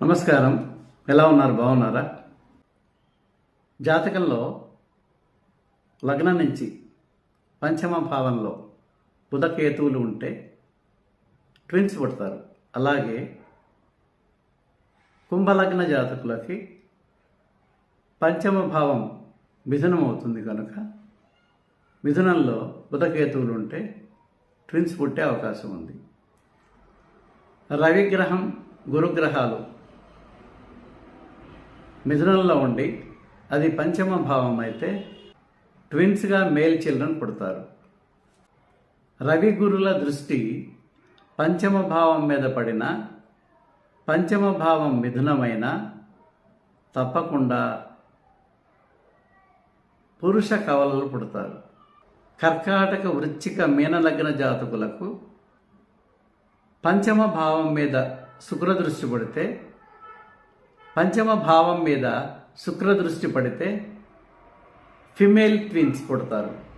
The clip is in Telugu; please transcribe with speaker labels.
Speaker 1: నమస్కారం. ఎలా ఉన్నారు? బాగున్నారా? జాతకంలో లగ్నం నుంచి పంచమ భావంలో బుధకేతువులు ఉంటే ట్విన్స్ పుడతారు. అలాగే కుంభలగ్న జాతకులకి పంచమ భావం మిథునం అవుతుంది కనుక మిథునంలో బుధకేతువులు ఉంటే ట్విన్స్ పుట్టే అవకాశం ఉంది. రవిగ్రహం, గురుగ్రహాలు మిథునంలో ఉండి అది పంచమ భావం అయితే ట్విన్స్గా మేల్ చిల్డ్రన్ పుడతారు. రవి గురుల దృష్టి పంచమ భావం మీద పడిన పంచమ భావం మిథునమైన తప్పకుండా పురుష కవలలు పుడతారు. కర్కాటక, వృశ్చిక, మీనలగ్న జాతకులకు పంచమ భావం మీద శుక్రదృష్టి పడితే పంచమ భావం మీద శుక్రదృష్టి పడితే ఫిమేల్ ట్విన్స్ పుడతారు.